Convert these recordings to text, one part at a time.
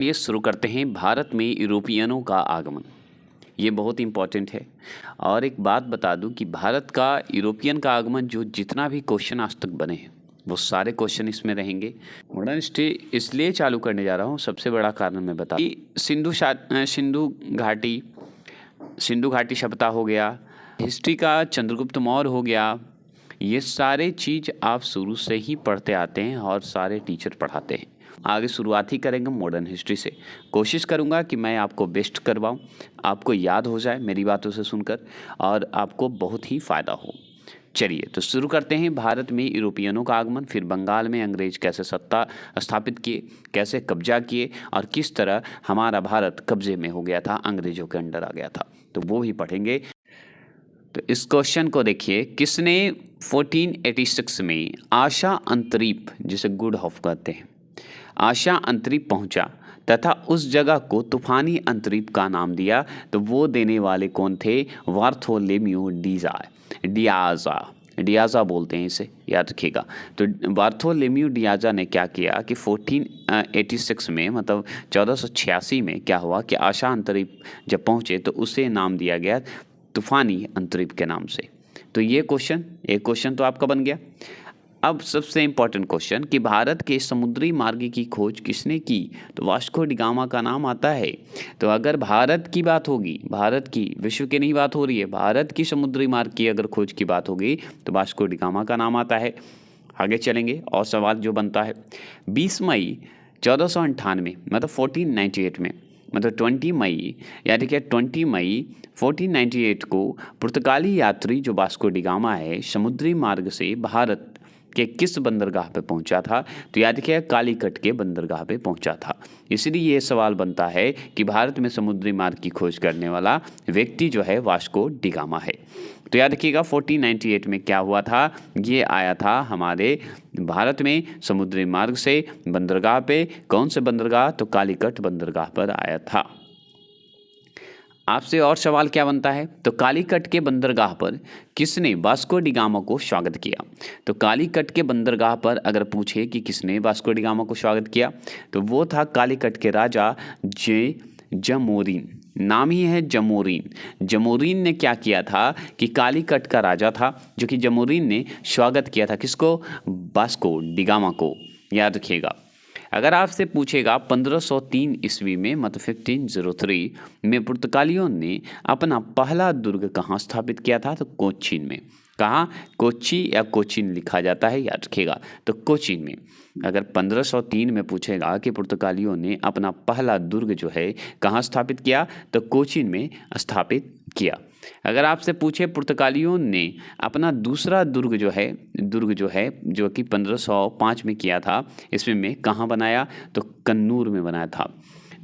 ये शुरू करते हैं भारत में यूरोपियनों का आगमन। ये बहुत इम्पोर्टेंट है। और एक बात बता दूं कि भारत का यूरोपियन का आगमन जो जितना भी क्वेश्चन आज तक बने हैं वो सारे क्वेश्चन इसमें रहेंगे। मॉडर्न हिस्ट्री इसलिए चालू करने जा रहा हूँ, सबसे बड़ा कारण मैं बता कि सिंधु घाटी सभ्यता हो गया, हिस्ट्री का चंद्रगुप्त मौर्य हो गया। ये सारे चीज़ आप शुरू से ही पढ़ते आते हैं और सारे टीचर पढ़ाते हैं। आगे शुरुआत ही करेंगे मॉडर्न हिस्ट्री से। कोशिश करूंगा कि मैं आपको बेस्ट करवाऊं, आपको याद हो जाए मेरी बातों से सुनकर और आपको बहुत ही फ़ायदा हो। चलिए तो शुरू करते हैं। भारत में यूरोपियनों का आगमन, फिर बंगाल में अंग्रेज कैसे सत्ता स्थापित किए, कैसे कब्जा किए और किस तरह हमारा भारत कब्जे में हो गया था, अंग्रेजों के अंडर आ गया था, तो वो भी पढ़ेंगे। तो इस क्वेश्चन को देखिए, किसने 1486 में आशा अंतरीप, जिसे गुड हॉफ कहते हैं, आशा अंतरीप पहुंचा तथा उस जगह को तूफानी अंतरीप का नाम दिया? तो वो देने वाले कौन थे? बार्थोलोम्यू डियाज़ा बोलते हैं इसे, याद रखिएगा। तो बार्थोलोम्यू डियाज़ा ने क्या किया कि 1486 में, मतलब 1486 में क्या हुआ कि आशा अंतरीप जब पहुंचे तो उसे नाम दिया गया तूफानी अंतरीप के नाम से। तो ये एक क्वेश्चन तो आपका बन गया। अब सबसे इम्पोर्टेंट क्वेश्चन कि भारत के समुद्री मार्ग की खोज किसने की? तो वास्को डी गामा का नाम आता है। तो अगर भारत की बात होगी, भारत की, विश्व की नहीं बात हो रही है, भारत की समुद्री मार्ग की अगर खोज की बात होगी तो वास्को डी गामा का नाम आता है। आगे चलेंगे और सवाल जो बनता है, 20 मई 1498 मतलब 1498 में, मतलब 20 मई, यानी कि 20 मई 1498 को पुर्तगाली यात्री जो वास्को डी गामा है समुद्री मार्ग से भारत के किस बंदरगाह पे पहुंचा था? तो याद रखिए कालीकट के बंदरगाह पे पहुंचा था। इसलिए ये सवाल बनता है कि भारत में समुद्री मार्ग की खोज करने वाला व्यक्ति जो है वास्को डी गामा है। तो याद रखिएगा 1498 में क्या हुआ था, ये आया था हमारे भारत में समुद्री मार्ग से बंदरगाह पे। कौन से बंदरगाह? तो कालीकट बंदरगाह पर आया था। आपसे और सवाल क्या बनता है, तो कालीकट के बंदरगाह पर किसने वास्को डी गामा को स्वागत किया? तो कालीकट के बंदरगाह पर अगर पूछे कि किसने वास्को डी गामा को स्वागत किया तो वो था कालीकट के राजा जमोरीन। नाम ही है जमोरीन। जमोरीन ने क्या किया था कि कालीकट का राजा था जो कि जमोरीन ने स्वागत किया था किसको? वास्को डी गामा को। याद रखिएगा। अगर आपसे पूछेगा 1503 ईस्वी में, मतलब 1503 में पुर्तगालियों ने अपना पहला दुर्ग कहाँ स्थापित किया था? तो कोचीन में। कहाँ? कोची या कोचीन लिखा जाता है, याद रखिएगा। तो कोचीन में। अगर 1503 में पूछेगा कि पुर्तगालियों ने अपना पहला दुर्ग जो है कहाँ स्थापित किया, तो कोचीन में स्थापित किया। अगर आपसे पूछे पुर्तगालियों ने अपना दूसरा दुर्ग जो है जो कि 1505 में किया था, इसमें में कहाँ बनाया? तो कन्नूर में बनाया था।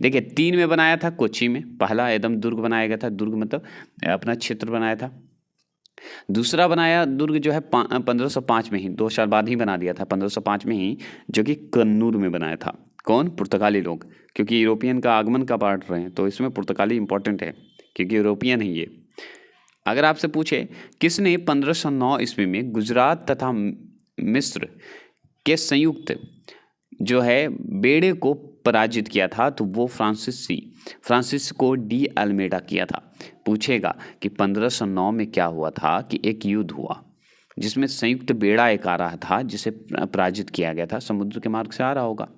देखिए 3 में बनाया था, कोची में पहला एकदम दुर्ग बनाया गया था, दुर्ग मतलब अपना क्षेत्र बनाया था। दूसरा बनाया दुर्ग जो है 1505 में ही, 2 साल बाद ही बना दिया था, 1505 में ही, जो कि कन्नूर में बनाया था। कौन? पुर्तगाली लोग, क्योंकि यूरोपियन का आगमन का पार्ट रहे हैं तो इसमें पुर्तगाली इंपॉर्टेंट है क्योंकि यूरोपियन है ये। अगर आपसे पूछे किसने 1509 ईस्वी में गुजरात तथा मिस्र के संयुक्त जो है बेड़े को पराजित किया था, तो वो फ्रांसिस्को डी अल्मेडा किया था। पूछेगा कि 1509 में क्या हुआ था कि एक युद्ध हुआ जिसमें संयुक्त बेड़ा एक आ रहा था जिसे पराजित किया गया था। समुद्र के मार्ग से आ रहा होगा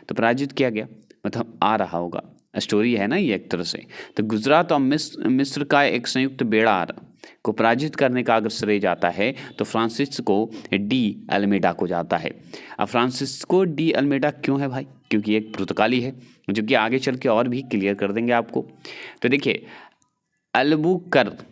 तो पराजित किया गया, मतलब आ रहा होगा, स्टोरी है ना ये एक तरह से। तो गुजरात और मिस्र का एक संयुक्त बेड़ा को पराजित करने का अगर श्रेय जाता है तो फ्रांसिस्को डी अल्मेडा को जाता है। अब फ्रांसिस्को डी अल्मेडा क्यों है भाई? क्योंकि एक पुर्तगाली है, जो कि आगे चल के और भी क्लियर कर देंगे आपको। तो देखिए अल्बुकर्क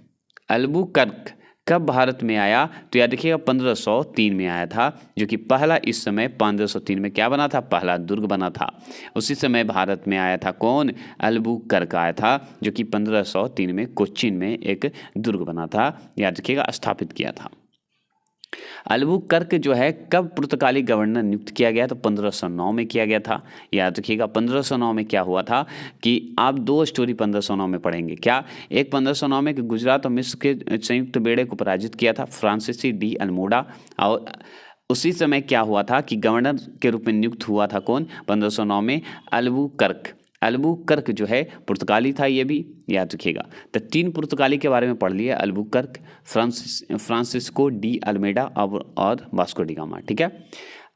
कब भारत में आया? तो याद रखिएगा 1503 में आया था, जो कि पहला, इस समय 1503 में क्या बना था? पहला दुर्ग बना था। उसी समय भारत में आया था कौन? अल्बुकर्क आया था, जो कि 1503 में कोचीन में एक दुर्ग बना था, याद रखिएगा, स्थापित किया था। अल्बुकर्क जो है कब पुर्तगाली गवर्नर नियुक्त किया गया? तो 1509 में किया गया था। याद रखिएगा 1509 में क्या हुआ था कि आप 2 स्टोरी 1509 में पढ़ेंगे। क्या? एक 1509 में कि गुजरात और मिस्र के संयुक्त बेड़े को पराजित किया था फ्रांसीसी डी अल्मोडा, और उसी समय क्या हुआ था कि गवर्नर के रूप में नियुक्त हुआ था कौन? 1509 में अल्बुकर्क। अल्बुकर्क जो है पुर्तगाली था, ये भी याद रखिएगा। तो 3 पुर्तगाली के बारे में पढ़ लिया, अल्बुकर्क, फ्रांसिस्को डी अल्मेडा और वास्को डी गामा। ठीक है,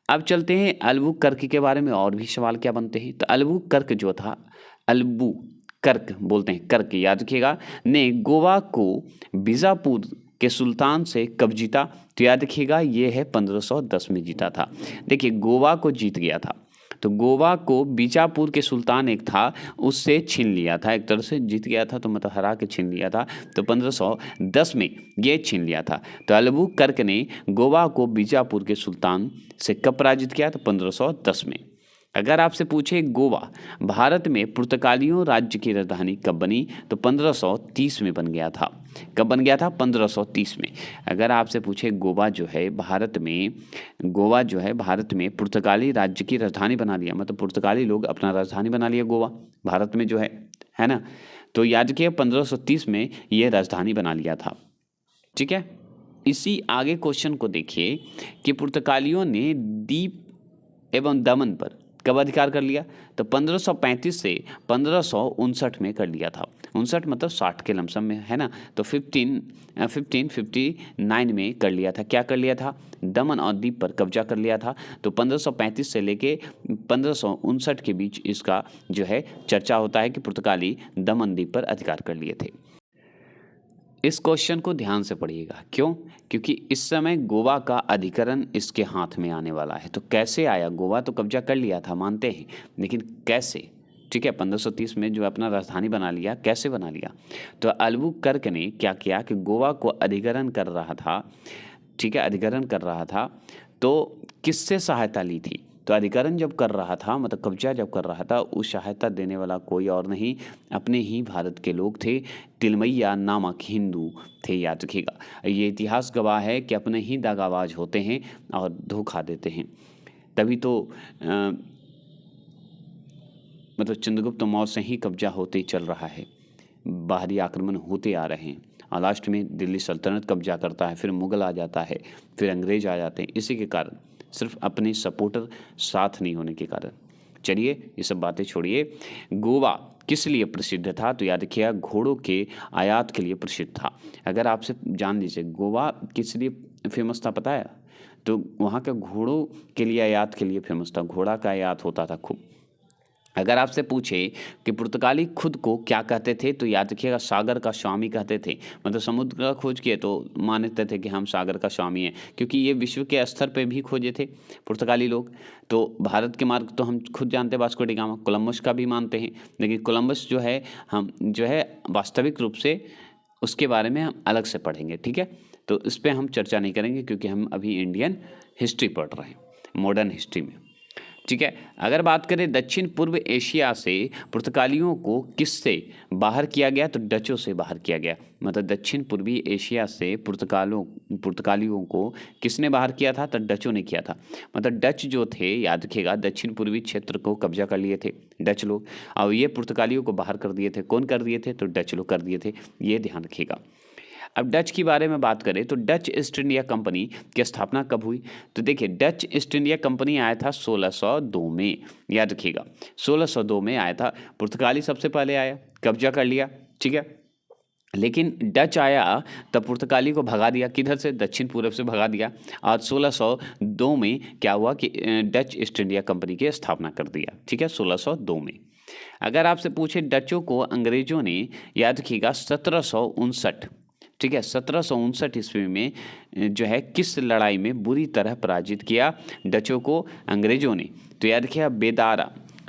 अब चलते हैं अल्बुकर्क के बारे में और भी सवाल क्या बनते हैं। तो अल्बुकर्क जो था, अल्बुकर्क बोलते हैं, कर्क याद रखिएगा, ने गोवा को बीजापुर के सुल्तान से कब जीता? तो याद रखिएगा ये है 1510 में जीता था। देखिए गोवा को जीत गया था, तो गोवा को बीजापुर के सुल्तान एक था उससे छीन लिया था, एक तरह से जीत गया था, तो मतलब हरा के छीन लिया था, तो 1510 में ये छीन लिया था। तो अल्बुकर्क ने गोवा को बीजापुर के सुल्तान से कब पराजित किया? तो 1510 में। अगर आपसे पूछे गोवा भारत में पुर्तगालियों राज्य की राजधानी कब बनी? तो 1530 में बन गया था। कब बन गया था? 1530 में। अगर आपसे पूछे गोवा जो है भारत में पुर्तगाली राज्य की राजधानी बना लिया, मतलब पुर्तगाली लोग अपना राजधानी बना लिया गोवा भारत में जो है ना, तो याद किया 1530 में ये राजधानी बना लिया था। ठीक है, इसी आगे क्वेश्चन को देखिए कि पुर्तगालियों ने दीप एवं दमन पर कब अधिकार कर लिया? तो 1535 से 1559 में कर लिया था। 59 मतलब 60 के लमसम में, है ना, तो 1559 में कर लिया था। क्या कर लिया था? दमन और दीप पर कब्जा कर लिया था। तो 1535 से लेके 1559 के बीच इसका जो है चर्चा होता है कि पुर्तगाली दमन द्वीप पर अधिकार कर लिए थे। इस क्वेश्चन को ध्यान से पढ़िएगा, क्यों? क्योंकि इस समय गोवा का अधिकरण इसके हाथ में आने वाला है। तो कैसे आया? गोवा तो कब्जा कर लिया था मानते हैं, लेकिन कैसे? ठीक है, 1530 में जो अपना राजधानी बना लिया, कैसे बना लिया? तो अल्बुकर्क ने क्या किया कि गोवा को अधिकरण कर रहा था, ठीक है, अधिकरण कर रहा था, तो किससे सहायता ली थी? तो अधिकरण जब कर रहा था, मतलब कब्जा जब कर रहा था, उस सहायता देने वाला कोई और नहीं, अपने ही भारत के लोग थे। तिलमैया नामक हिंदू थे, याद रखिएगा। ये इतिहास गवाह है कि अपने ही दागाबाज होते हैं और धोखा देते हैं। तभी तो मतलब चंद्रगुप्त मौर्य से ही कब्जा होते ही चल रहा है, बाहरी आक्रमण होते आ रहे हैं, और लास्ट में दिल्ली सल्तनत कब्जा करता है, फिर मुगल आ जाता है, फिर अंग्रेज आ जाते हैं। इसी के कारण, सिर्फ अपने सपोर्टर साथ नहीं होने के कारण। चलिए ये सब बातें छोड़िए। गोवा किस लिए प्रसिद्ध था? तो याद रखिएगा घोड़ों के आयात के लिए प्रसिद्ध था। अगर आपसे जान लीजिए गोवा किस लिए फेमस था पता है? तो वहाँ का घोड़ों के लिए आयात के लिए फेमस था, घोड़ा का आयात होता था खूब। अगर आपसे पूछे कि पुर्तगाली खुद को क्या कहते थे, तो याद रखिएगा सागर का स्वामी कहते थे। मतलब समुद्र का खोज किए तो मानते थे कि हम सागर का स्वामी हैं, क्योंकि ये विश्व के स्तर पे भी खोजे थे पुर्तगाली लोग। तो भारत के मार्ग तो हम खुद जानते हैं, वास्को डी गामा, कोलंबस का भी मानते हैं, लेकिन कोलंबस जो है हम जो है वास्तविक रूप से उसके बारे में हम अलग से पढ़ेंगे। ठीक है, तो इस पर हम चर्चा नहीं करेंगे, क्योंकि हम अभी इंडियन हिस्ट्री पढ़ रहे हैं, मॉडर्न हिस्ट्री में। ठीक है, अगर बात करें दक्षिण पूर्व एशिया से पुर्तगालियों को किससे बाहर किया गया? तो डचों से बाहर किया गया। मतलब दक्षिण पूर्वी एशिया से पुर्तगालियों को किसने बाहर किया था? तो डचों ने किया था। मतलब डच जो थे, याद रखिएगा, दक्षिण पूर्वी क्षेत्र को कब्जा कर लिए थे डच लोग, और ये पुर्तगालियों को बाहर कर दिए थे। कौन कर दिए थे? तो डच लोग कर दिए थे, ये ध्यान रखिएगा। अब डच के बारे में बात करें तो डच ईस्ट इंडिया कंपनी की स्थापना कब हुई? तो देखिए डच ईस्ट इंडिया कंपनी आया था 1602 में, याद रखिएगा 1602 में आया था। पुर्तगाली सबसे पहले आया, कब्जा कर लिया, ठीक है, लेकिन डच आया तब पुर्तगाली को भगा दिया, किधर से? दक्षिण पूर्व से भगा दिया। और 1602 में क्या हुआ कि डच ईस्ट इंडिया कंपनी की स्थापना कर दिया, ठीक है, 1602 में। अगर आपसे पूछे डचों को अंग्रेजों ने, याद रखिएगा 1759, ठीक है, 1759 ईस्वी में जो है किस लड़ाई में बुरी तरह पराजित किया डचों को अंग्रेजों ने? तो याद रखिए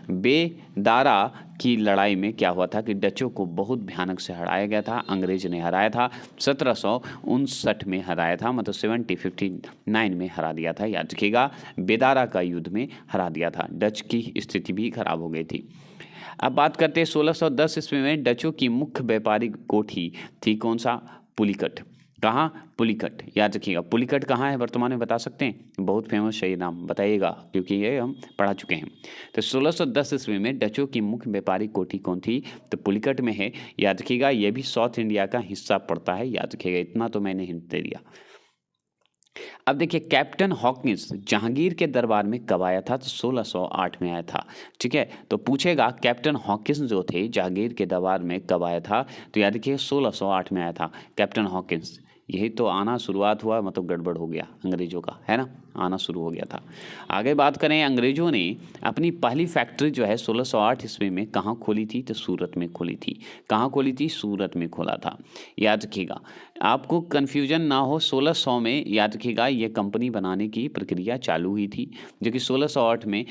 बेदारा की लड़ाई में क्या हुआ था कि डचों को बहुत भयानक से हराया गया था, अंग्रेज ने हराया था, 1759 में हराया था, मतलब 1759 में हरा दिया था। याद रखिएगा बेदारा का युद्ध में हरा दिया था, डच की स्थिति भी खराब हो गई थी। अब बात करते हैं 1610 ईस्वी में डचों की मुख्य व्यापारिक कोठी थी कौन सा? पुलिकट। कहाँ? पुलिकट, याद रखिएगा। पुलिकट कहाँ है वर्तमान में, बता सकते हैं? बहुत फेमस है ये नाम, बताइएगा, क्योंकि ये हम पढ़ा चुके हैं। तो 1610 ईस्वी में डचों की मुख्य व्यापारिक कोठी कौन थी? तो पुलिकट में है, याद रखिएगा। ये भी साउथ इंडिया का हिस्सा पड़ता है, याद रखिएगा, इतना तो मैंने हिंट दे दिया। अब देखिए कैप्टन हॉकिंस जहांगीर के दरबार में कब आया था? तो 1608 में आया था। ठीक है, तो पूछेगा कैप्टन हॉकिंस जो थे जहांगीर के दरबार में कब आया था? तो याद रखिए 1608 में आया था कैप्टन हॉकिंस। यही तो आना शुरुआत हुआ, मतलब गड़बड़ हो गया अंग्रेजों का, है ना, आना शुरू हो गया था। आगे बात करें, अंग्रेजों ने अपनी पहली फैक्ट्री जो है 1608 ईस्वी में कहाँ खोली थी? तो सूरत में खोली थी। कहाँ खोली थी? सूरत में खोला था। याद रखिएगा, आपको कन्फ्यूजन ना हो, 1600 में याद रखिएगा ये कंपनी बनाने की प्रक्रिया चालू हुई थी, जो कि 1608 में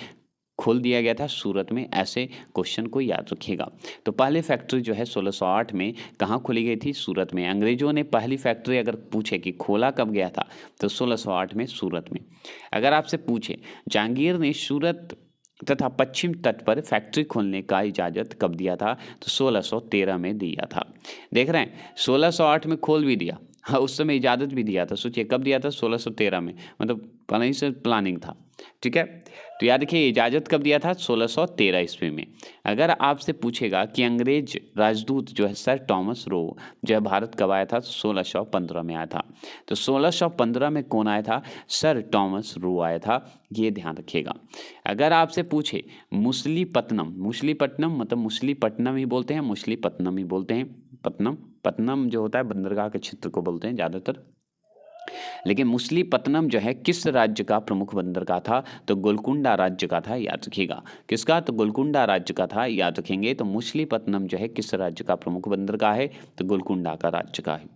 खोल दिया गया था सूरत में। ऐसे क्वेश्चन को याद रखिएगा। तो पहले फैक्ट्री जो है 1608 में कहाँ खोली गई थी? सूरत में। अंग्रेजों ने पहली फैक्ट्री अगर पूछे कि खोला कब गया था, तो 1608 में सूरत में। अगर आपसे पूछे जहांगीर ने सूरत तथा पश्चिम तट पर फैक्ट्री खोलने का इजाज़त कब दिया था? तो 1613 में दिया था। देख रहे हैं, 1608 में खोल भी दिया, हाँ, उस समय इजाज़त भी दिया था। सोचिए कब दिया था? 1613 में, मतलब पहले ही से प्लानिंग था। ठीक है, तो याद रखिए इजाज़त कब दिया था? 1613 ईस्वी में। अगर आपसे पूछेगा कि अंग्रेज राजदूत जो है सर टॉमस रो जो है भारत कब आया था? तो 1615 में आया था। तो 1615 में कौन आया था? सर टॉमस रो आया था, ये ध्यान रखिएगा। अगर आपसे पूछे मुसलीपट्टनम, मुसलीपट्टनम मतलब मुसलीपट्टनम ही बोलते हैं, मुसलीपट्टनम ही बोलते हैं, पत्तनम, पत्तनम जो होता है बंदरगाह के क्षेत्र को बोलते हैं ज़्यादातर। लेकिन मुसलीपट्टनम जो है किस राज्य का प्रमुख बंदरगाह था? तो गोलकुंडा राज्य का था, याद रखिएगा। किसका? तो गोलकुंडा राज्य का था, याद रखेंगे। तो मुसलीपट्टनम जो है किस राज्य का प्रमुख बंदरगाह है? तो गोलकुंडा का राज्य का है।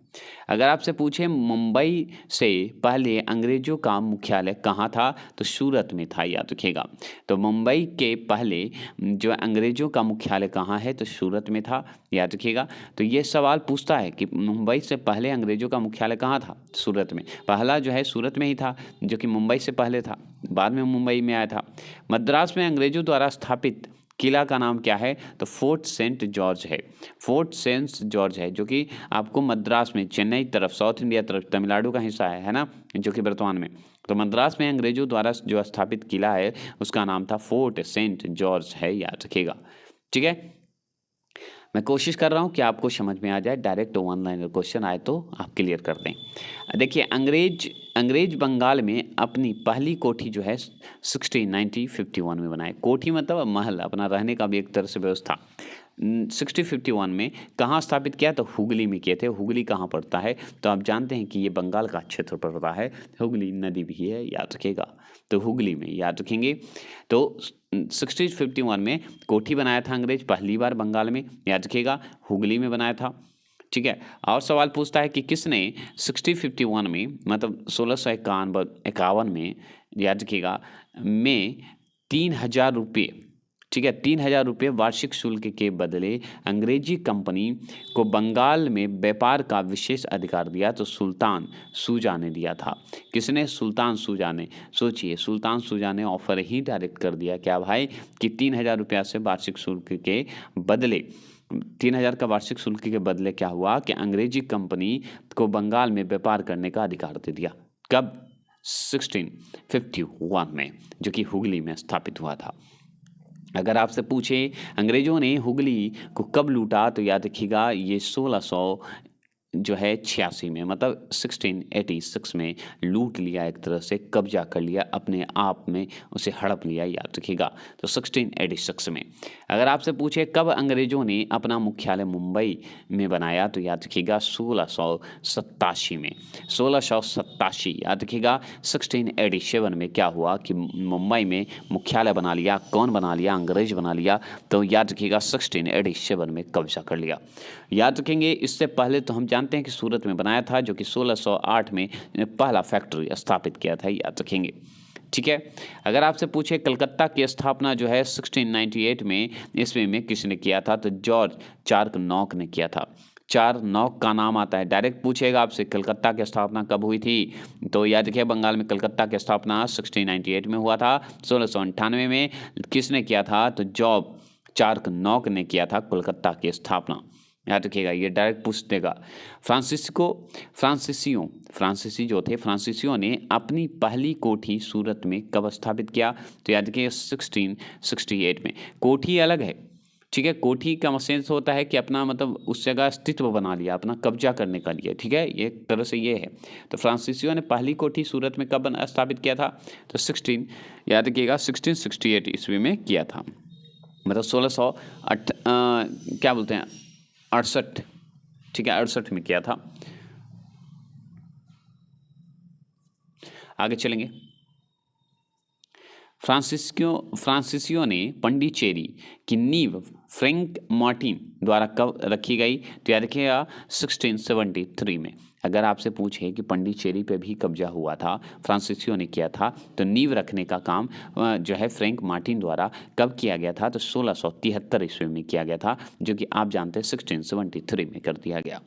अगर आपसे पूछे मुंबई से पहले अंग्रेजों का मुख्यालय कहाँ था? तो सूरत में था, याद रखिएगा। तो मुंबई के पहले जो अंग्रेजों का मुख्यालय कहाँ है? तो सूरत में था, याद रखिएगा। तो ये सवाल पूछता है कि मुंबई से पहले अंग्रेजों का मुख्यालय कहाँ था? सूरत में। पहला जो है सूरत में ही था, जो कि मुंबई से पहले था, बाद में मुंबई में आया था। मद्रास में अंग्रेजों द्वारा स्थापित किला का नाम क्या है? तो फोर्ट सेंट जॉर्ज है। फोर्ट सेंट जॉर्ज है, जो कि आपको मद्रास में, चेन्नई तरफ, साउथ इंडिया तरफ, तमिलनाडु का हिस्सा है ना, जो कि वर्तमान में। तो मद्रास में अंग्रेजों द्वारा जो स्थापित किला है उसका नाम था फोर्ट सेंट जॉर्ज है, याद रखिएगा। ठीक है, मैं कोशिश कर रहा हूँ कि आपको समझ में आ जाए, डायरेक्ट वन लाइनर क्वेश्चन आए तो आप क्लियर कर दें। देखिए अंग्रेज बंगाल में अपनी पहली कोठी जो है 1651 में बनाए। कोठी मतलब महल, अपना रहने का भी एक तरह से व्यवस्था। 1651 में कहाँ स्थापित किया? तो हुगली में किए थे। हुगली कहाँ पड़ता है? तो आप जानते हैं कि ये बंगाल का क्षेत्र पड़ता है, हुगली नदी भी है, याद रखिएगा। तो हुगली में, याद रखेंगे। तो 1651 में कोठी बनाया था अंग्रेज पहली बार बंगाल में, याद रखिएगा, हुगली में बनाया था। ठीक है, और सवाल पूछता है कि किसने 1651 में, मतलब 1651 में, याद रखिएगा, में 3000 रुपये, ठीक है, 3000 रुपये वार्षिक शुल्क के बदले अंग्रेजी कंपनी को बंगाल में व्यापार का विशेष अधिकार दिया? तो सुल्तान सूजा ने दिया था। किसने? सुल्तान सूजा ने। सोचिए, सुल्तान सूजा ने ऑफर ही डायरेक्ट कर दिया क्या भाई, कि 3000 रुपया से वार्षिक शुल्क के बदले, 3000 का वार्षिक शुल्क के बदले क्या हुआ कि अंग्रेजी कंपनी को बंगाल में व्यापार करने का अधिकार दे दिया। कब? 1651 में, जो कि हुगली में स्थापित हुआ था। अगर आपसे पूछे अंग्रेजों ने हुगली को कब लूटा, तो याद रखिएगा ये 1600 जो है 86 में, मतलब 1686 में लूट लिया, एक तरह से कब्जा कर लिया, अपने आप में उसे हड़प लिया, याद रखिएगा। तो 1686 में। अगर आपसे पूछे कब अंग्रेजों ने अपना मुख्यालय मुंबई में बनाया, तो याद रखिएगा 1687 में। 1687, याद रखिएगा। 1687 में क्या हुआ कि मुंबई में मुख्यालय बना लिया। कौन बना लिया? अंग्रेज बना लिया। तो याद रखिएगा 1687 में कब्जा कर लिया, याद रखेंगे। इससे पहले तो हम जानते हैं कि सूरत में बनाया था, जो कि 1608 में पहला फैक्ट्री स्थापित किया था, याद रखेंगे। ठीक है, अगर आपसे पूछे कलकत्ता की स्थापना जो है 1698 में ईस्वी में किसने किया था, तो जॉर्ज चार्नॉक ने किया था। चार्नॉक का नाम आता है, डायरेक्ट पूछेगा आपसे कलकत्ता की स्थापना कब हुई थी, तो याद रखिए बंगाल में कलकत्ता की स्थापना 1698 में हुआ था। 1698 में किसने किया था, तो जॉर्ज चार्नॉक ने किया था कोलकाता की स्थापना, याद रखिएगा, ये डायरेक्ट पूछ देगा। फ्रांसीसियों ने अपनी पहली कोठी सूरत में कब स्थापित किया, तो याद रखिएगा 1668 में। कोठी अलग है, ठीक है। कोठी का सेंस होता है कि अपना मतलब उस जगह अस्तित्व बना लिया, अपना कब्जा करने का लिए, ठीक है, एक तरह से ये है। तो फ्रांसीसियों ने पहली कोठी सूरत में कब स्थापित किया था? तो 16 याद रखिएगा 1668 ईस्वी में किया था, मतलब 1608 क्या बोलते हैं 68, ठीक है 68 में किया था। आगे चलेंगे। फ्रांसीसियों ने पंडिचेरी की नींव फ्रैंक मार्टिन द्वारा कब रखी गई? तो याद रखिएगा 1673 में। अगर आपसे पूछे कि पंडिचेरी पे भी कब्जा हुआ था, फ्रांसीसियों ने किया था, तो नींव रखने का काम जो है फ्रैंक मार्टिन द्वारा कब किया गया था? तो 1673 ईस्वी में किया गया था, जो कि आप जानते हैं 1673 में कर दिया गया।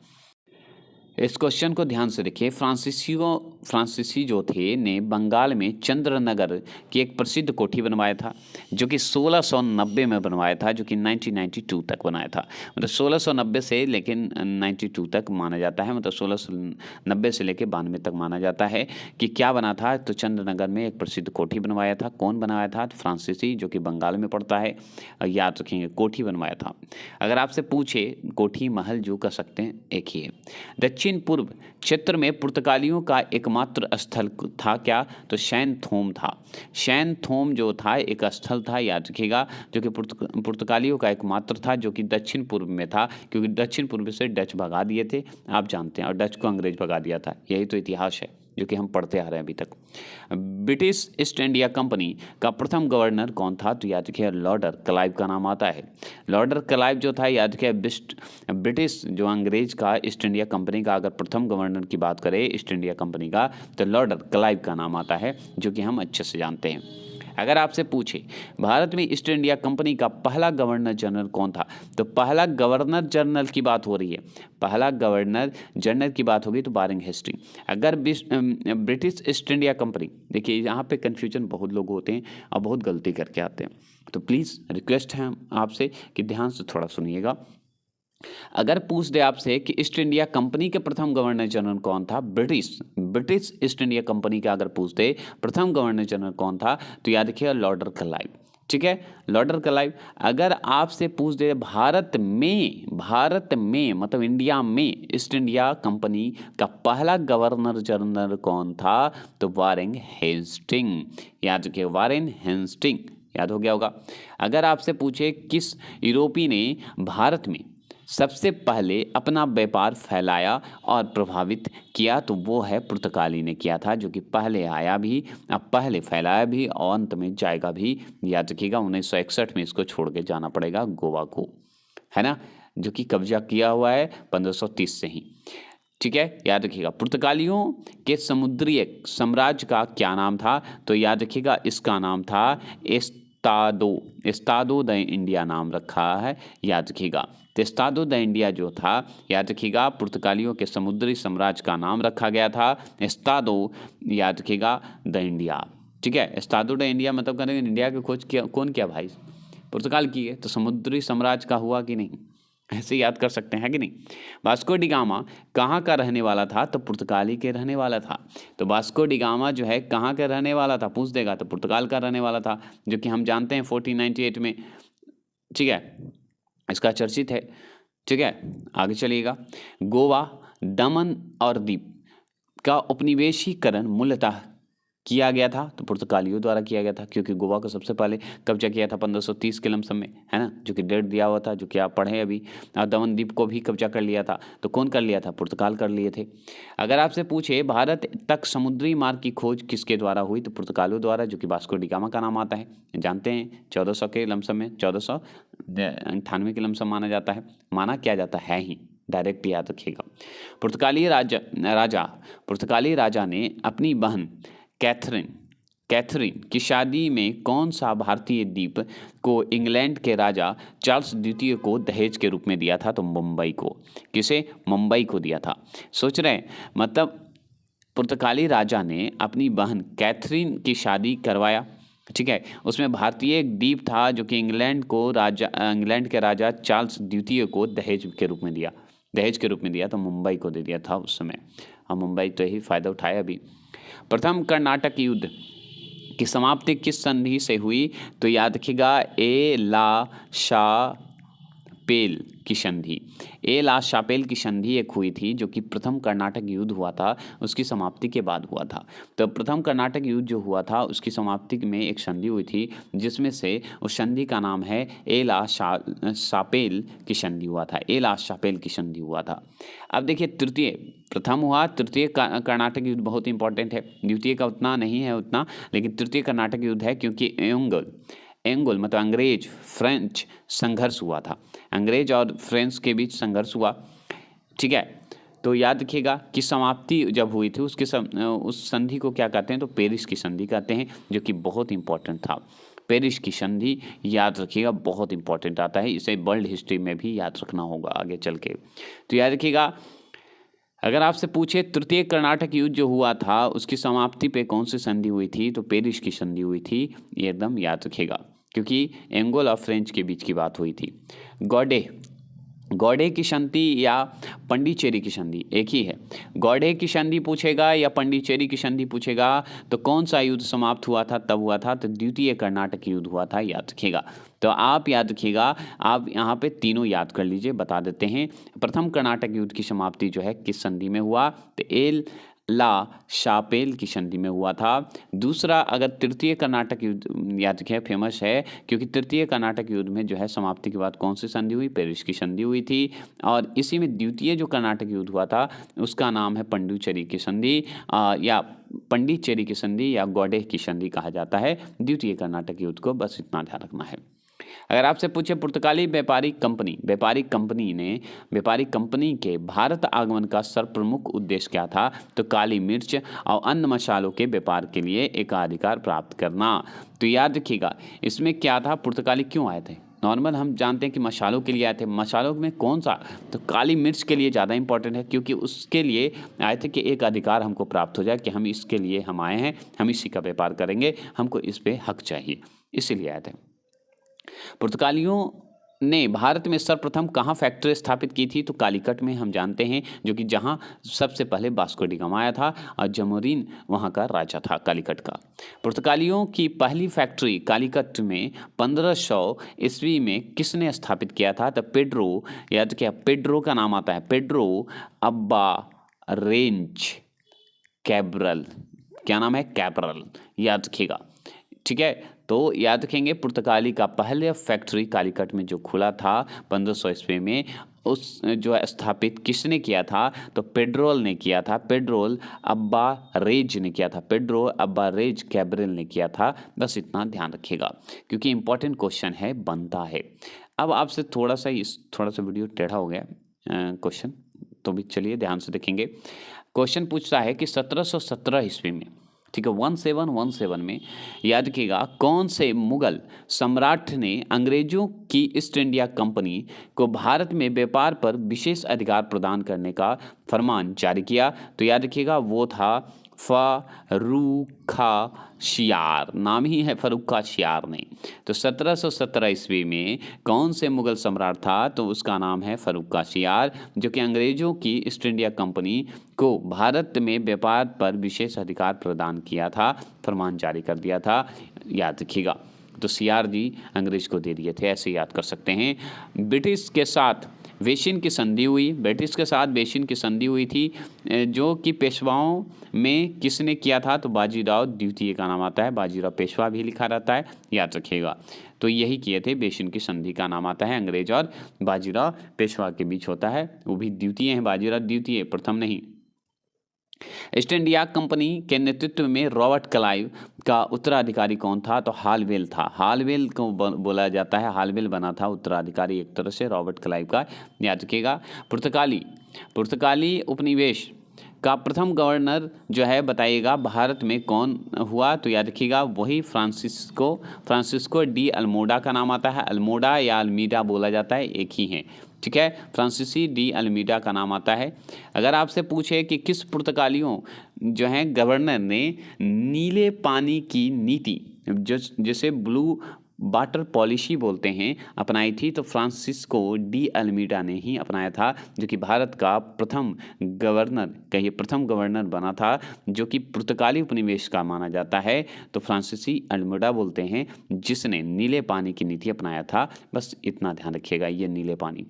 इस क्वेश्चन को ध्यान से देखिए। फ्रांसीसी जो थे ने बंगाल में चंद्रनगर की एक प्रसिद्ध कोठी बनवाया था, जो कि 1690 में बनवाया था, जो कि 1992 तक बनाया था। मतलब 1690 से लेकिन 92 तक माना जाता है, मतलब 1690 से लेकर 92 तक माना जाता है कि क्या बना था। तो चंद्रनगर में एक प्रसिद्ध कोठी बनवाया था। कौन बनाया था? तो फ्रांसीसी, जो कि बंगाल में पड़ता है, याद रखेंगे, कोठी बनवाया था। अगर आपसे पूछे कोठी महल जो कह सकते हैं, एक ही है। दक्षिण पूर्व क्षेत्र में पुर्तगालियों का एकमात्र स्थल था क्या? तो शैन थोम था। शैन थोम जो था एक स्थल था, याद रखिएगा, जो कि पुर्तगालियों का एकमात्र था, जो कि दक्षिण पूर्व में था, क्योंकि दक्षिण पूर्व से डच भगा दिए थे, आप जानते हैं, और डच को अंग्रेज भगा दिया था। यही तो इतिहास है जो कि हम पढ़ते आ रहे हैं अभी तक। ब्रिटिश ईस्ट इंडिया कंपनी का प्रथम गवर्नर कौन था? तो याद रखिए लॉर्डर क्लाइव का नाम आता है। लॉर्डर क्लाइव जो था, याद रखिए, ब्रिटिश जो अंग्रेज का ईस्ट इंडिया कंपनी का अगर प्रथम गवर्नर की बात करें ईस्ट इंडिया कंपनी का, तो लॉर्डर क्लाइव का नाम आता है, जो कि हम अच्छे से जानते हैं। अगर आपसे पूछे भारत में ईस्ट इंडिया कंपनी का पहला गवर्नर जनरल कौन था? तो पहला गवर्नर जनरल की बात हो रही है, पहला गवर्नर जनरल की बात होगी तो बारिंग हेस्टिंग। अगर ब्रिटिश ईस्ट इंडिया कंपनी, देखिए यहाँ पे कन्फ्यूजन बहुत लोग होते हैं और बहुत गलती करके आते हैं, तो प्लीज़ रिक्वेस्ट है आपसे कि ध्यान से थोड़ा सुनिएगा। अगर पूछ दे आपसे कि ईस्ट इंडिया कंपनी के प्रथम गवर्नर जनरल कौन था, ब्रिटिश ईस्ट इंडिया कंपनी का अगर पूछ दे प्रथम गवर्नर जनरल कौन था, तो याद रखिएगा लॉर्डर क्लाइव, ठीक है, लॉर्डर क्लाइव। अगर आपसे पूछ दे भारत में मतलब इंडिया में ईस्ट इंडिया कंपनी का पहला गवर्नर जनरल कौन था, तो वारेन हेस्टिंग, याद रखिए वारेन हेस्टिंग, याद हो गया होगा। अगर आपसे पूछे किस यूरोपी ने भारत में सबसे पहले अपना व्यापार फैलाया और प्रभावित किया, तो वो है पुर्तगाली ने किया था, जो कि पहले आया भी, अब पहले फैलाया भी और अंत में जाएगा भी। याद रखिएगा 1961 में इसको छोड़ के जाना पड़ेगा गोवा को, है ना, जो कि कब्जा किया हुआ है 1530 से ही, ठीक है। याद रखिएगा पुर्तगालियों के समुद्री साम्राज्य का क्या नाम था? तो याद रखिएगा इसका नाम था एस्तादो द इंडिया नाम रखा है, याद रखिएगा। तो एस्तादो द इंडिया जो था, याद रखिएगा, पुर्तगालियों के समुद्री साम्राज्य का नाम रखा गया था एस्तादो, याद रखिएगा, द इंडिया, ठीक है। एस्तादो द इंडिया मतलब करेंगे इंडिया की खोज किया कौन किया भाई? पुर्तगाल की है, तो समुद्री साम्राज्य का हुआ कि नहीं, ऐसे याद कर सकते हैं कि नहीं। वास्को डी गामा कहाँ का रहने वाला था? तो पुर्तगाली के रहने वाला था। तो वास्को डी गामा जो है कहाँ का रहने वाला था, पूछ देगा, तो पुर्तगाल का रहने वाला था, जो कि हम जानते हैं 1498 में, ठीक है, इसका चर्चित है, ठीक है। आगे चलिएगा। गोवा, दमन और दीप का उपनिवेशीकरण मूलतः किया गया था, तो पुर्तगालियों द्वारा किया गया था, क्योंकि गोवा को सबसे पहले कब्जा किया था 1530 के लमसम में, है ना, जो कि डेट दिया हुआ था, जो कि आप पढ़े अभी। और दमन द्वीप को भी कब्जा कर लिया था, तो कौन कर लिया था? पुर्तगाल कर लिए थे। अगर आपसे पूछे भारत तक समुद्री मार्ग की खोज किसके द्वारा हुई, तो पुर्तगालियों द्वारा, जो कि वास्को डी गामा का नाम आता है, जानते हैं 1400 के लमसम में, 1498 के लमसम माना जाता है, माना क्या जाता है ही, डायरेक्ट याद रखिएगा। पुर्तगाली राजा ने अपनी बहन कैथरीन की शादी में कौन सा भारतीय द्वीप को इंग्लैंड के राजा चार्ल्स द्वितीय को दहेज के रूप में दिया था? तो मुंबई को। किसे? मुंबई को दिया था। सोच रहे हैं, मतलब पुर्तगाली राजा ने अपनी बहन कैथरीन की शादी करवाया, ठीक है, उसमें भारतीय एक द्वीप था, जो कि इंग्लैंड के राजा चार्ल्स द्वितीय को दहेज के रूप में दिया, तो मुंबई को दे दिया था उस समय। हम मुंबई तो यही फ़ायदा उठाया अभी। प्रथम कर्नाटक युद्ध की समाप्ति किस संधि से हुई? तो याद रखिएगा ए ला शाह शापेल की संधि। ए ला शापेल की संधि एक हुई थी जो कि प्रथम कर्नाटक युद्ध हुआ था, उसकी समाप्ति के बाद हुआ था। तो प्रथम कर्नाटक युद्ध जो हुआ था उसकी समाप्ति में एक संधि हुई थी, जिसमें से उस संधि का नाम है ए ला शापेल की संधि हुआ था। ए ला शापेल की संधि हुआ था। अब देखिए, तृतीय प्रथम हुआ, तृतीय कर्नाटक युद्ध बहुत इंपॉर्टेंट है, द्वितीय का उतना नहीं है उतना, लेकिन तृतीय कर्नाटक युद्ध है क्योंकि एंगोल मतलब अंग्रेज फ्रेंच संघर्ष हुआ था, अंग्रेज और फ्रेंच के बीच संघर्ष हुआ। ठीक है, तो याद रखिएगा कि समाप्ति जब हुई थी उस संधि को क्या कहते हैं, तो पेरिस की संधि कहते हैं, जो कि बहुत इंपॉर्टेंट था। पेरिस की संधि याद रखिएगा, बहुत इंपॉर्टेंट आता है, इसे वर्ल्ड हिस्ट्री में भी याद रखना होगा आगे चल के। तो याद रखिएगा, अगर आपसे पूछे तृतीय कर्नाटक युद्ध जो हुआ था उसकी समाप्ति पे कौन सी संधि हुई थी, तो पेरिस की संधि हुई थी, ये एकदम याद रखिएगा, क्योंकि एंगोल और फ्रेंच के बीच की बात हुई थी। गौडे की संधि या पंडिचेरी की संधि एक ही है। गौडे की संधि पूछेगा या पंडिचेरी की संधि पूछेगा तो कौन सा युद्ध समाप्त हुआ था, तब हुआ था तो द्वितीय कर्नाटक युद्ध हुआ था, याद रखिएगा। तो आप याद रखिएगा, आप यहाँ पे तीनों याद कर लीजिए, बता देते हैं। प्रथम कर्नाटक युद्ध की समाप्ति जो है किस संधि में हुआ, तो एल ला शापेल की संधि में हुआ था। दूसरा, अगर तृतीय कर्नाटक युद्ध याद रखें, फेमस है क्योंकि तृतीय कर्नाटक युद्ध में जो है समाप्ति के बाद कौन सी संधि हुई, पेरिस की संधि हुई थी। और इसी में द्वितीय जो कर्नाटक युद्ध हुआ था उसका नाम है पंडिचेरी की संधि, या पंडिचेरी की संधि या गौडे की संधि कहा जाता है द्वितीय कर्नाटक युद्ध को, बस इतना ध्यान रखना है। अगर आपसे पूछे पुर्तगाली व्यापारिक कंपनी के भारत आगमन का सर्वप्रमुख उद्देश्य क्या था, तो काली मिर्च और अन्य मसालों के व्यापार के लिए एकाधिकार प्राप्त करना। तो याद रखिएगा, इसमें क्या था, पुर्तगाली क्यों आए थे। नॉर्मल हम जानते हैं कि मसालों के लिए आए थे, मसालों में कौन सा, तो काली मिर्च के लिए ज़्यादा इंपॉर्टेंट है, क्योंकि उसके लिए आए थे कि एक अधिकार हमको प्राप्त हो जाए कि हम इसके लिए हम आए हैं, हम इसी का व्यापार करेंगे, हमको इस पे हक चाहिए, इसीलिए आए थे। पुर्तगालियों ने भारत में सर्वप्रथम कहाँ फैक्ट्री स्थापित की थी, तो कालीकट में हम जानते हैं, जो कि जहाँ सबसे पहले वास्को डी गामा आया था और जमोरिन वहाँ का राजा था कालीकट का। पुर्तगालियों की पहली फैक्ट्री कालीकट में 1500 ईस्वी में किसने स्थापित किया था, तो पेड्रो, याद क्या, पेड्रो का नाम आता है, पेड्रो अब्बा रेंज कैब्रल, क्या नाम है, कैब्रल, याद रखिएगा। ठीक है, तो याद रखेंगे पुर्तगाली का पहले फैक्ट्री कालीकट में जो खुला था 1500 ईस्वी में, उस जो स्थापित किसने किया था, तो पेड्रोल ने किया था, पेड्रोल अब्बा रेज ने किया था, पेड्रो अब्बा रेज कैब्रल ने किया था। बस इतना ध्यान रखिएगा क्योंकि इंपॉर्टेंट क्वेश्चन है, बनता है। अब आपसे थोड़ा सा वीडियो टेढ़ा हो गया क्वेश्चन, तो भी चलिए ध्यान से देखेंगे। क्वेश्चन पूछता है कि 1717 ईस्वी में, ठीक है, 1717 में याद रखिएगा, कौन से मुगल सम्राट ने अंग्रेजों की ईस्ट इंडिया कंपनी को भारत में व्यापार पर विशेष अधिकार प्रदान करने का फरमान जारी किया, तो याद रखिएगा वो था फर्रुखाशियार, नाम ही है फर्रुखाशियार ने। तो 1717 ईस्वी में कौन से मुगल सम्राट था, तो उसका नाम है फर्रुखाशियार, जो कि अंग्रेजों की ईस्ट इंडिया कंपनी को भारत में व्यापार पर विशेष अधिकार प्रदान किया था, फरमान जारी कर दिया था, याद रखिएगा। तो सियार जी अंग्रेज को दे दिए थे, ऐसे याद कर सकते हैं। ब्रिटिश के साथ वेशिन की संधि हुई, ब्रिटिश के साथ वेशिन की संधि हुई थी, जो कि पेशवाओं में किसने किया था, तो बाजीराव द्वितीय का नाम आता है, बाजीराव पेशवा भी लिखा रहता है, याद रखिएगा। तो यही किए थे, वेशिन की संधि का नाम आता है, अंग्रेज और बाजीराव पेशवा के बीच होता है, वो भी द्वितीय है, बाजीराव द्वितीय, प्रथम नहीं। ईस्ट इंडिया कंपनी के नेतृत्व में रॉबर्ट क्लाइव का उत्तराधिकारी कौन था, तो हालवेल था, हालवेल को बोला जाता है, हालवेल बना था उत्तराधिकारी एक तरह से रॉबर्ट क्लाइव का, याद रखिएगा। पुर्तगाली उपनिवेश का प्रथम गवर्नर जो है बताइएगा भारत में कौन हुआ, तो याद रखिएगा वही फ्रांसिस्को डी अल्मोडा का नाम आता है, अल्मोडा या अल्मीडा बोला जाता है, एक ही है, ठीक है, फ्रांसीसी डी अल्मीडा का नाम आता है। अगर आपसे पूछे कि किस पुर्तगालियों जो हैं गवर्नर ने नीले पानी की नीति, जैसे ब्लू वाटर पॉलिसी बोलते हैं अपनाई थी, तो फ्रांसिस्को डी अल्मीडा ने ही अपनाया था, जो कि भारत का प्रथम गवर्नर बना था, जो कि पुर्तगाली उपनिवेश का माना जाता है। तो फ्रांसीसी अल्मीडा बोलते हैं जिसने नीले पानी की नीति अपनाया था। बस इतना ध्यान रखिएगा, ये नीले पानी।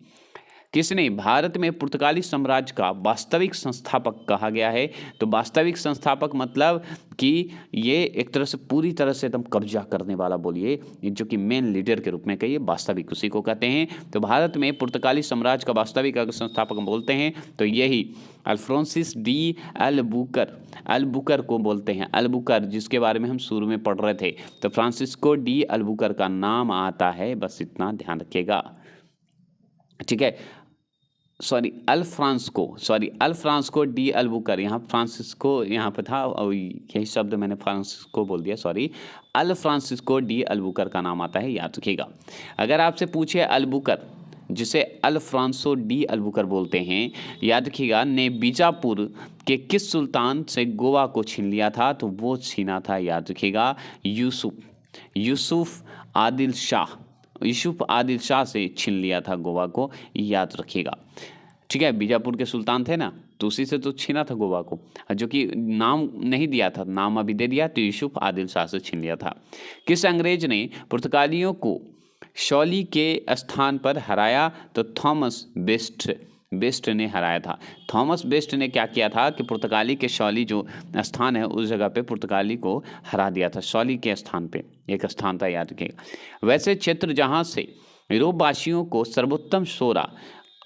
किसने भारत में पुर्तगाली साम्राज्य का वास्तविक संस्थापक कहा गया है? तो वास्तविक संस्थापक मतलब कि ये एक तरह से पूरी तरह से एकदम कब्जा करने वाला बोलिए, जो कि मेन लीडर के रूप में कहिए, वास्तविक उसी को कहते हैं। तो भारत में पुर्तगाली साम्राज्य का वास्तविक अगर संस्थापक बोलते हैं तो यही अल्फ्रांसिस डी अल्बुकर को बोलते हैं। अल्बुकर, जिसके बारे में हम शुरू में पढ़ रहे थे, तो फ्रांसिस्को डी अल्बुकर का नाम आता है। बस इतना ध्यान रखिएगा, ठीक है। अल्फ्रांस्को डी अल्बुकर, यहाँ फ्रांसिस्को यहाँ पे था और यही शब्द मैंने फ्रांसिस्को बोल दिया, सॉरी। अल्फ्रांसिस्को डी अल्बुकर का नाम आता है, याद रखिएगा। अगर आपसे पूछे अल्बुकर, जिसे अल्फ्रांसो डी अल्बुकर बोलते हैं, याद रखिएगा, ने बीजापुर के किस सुल्तान से गोवा को छीन लिया था? तो वो छीना था, याद रखिएगा, यूसुफ आदिल शाह से छीन लिया था गोवा को, याद रखिएगा, ठीक है। बीजापुर के सुल्तान थे ना, तो उसी से तो छीना था गोवा को, जो कि नाम नहीं दिया था, नाम अभी दे दिया, तो यूसुफ आदिल शाह से छीन लिया था। किस अंग्रेज ने पुर्तगालियों को शॉली के स्थान पर हराया? तो थॉमस बेस्ट ने हराया था। थॉमस बेस्ट ने क्या किया था कि पुर्तगाली के शॉली जो स्थान है उस जगह पे पुर्तगाली को हरा दिया था। शॉली के स्थान पे एक स्थान था, याद रखिएगा। वैसे क्षेत्र जहाँ से यूरोपवासियों को सर्वोत्तम सोरा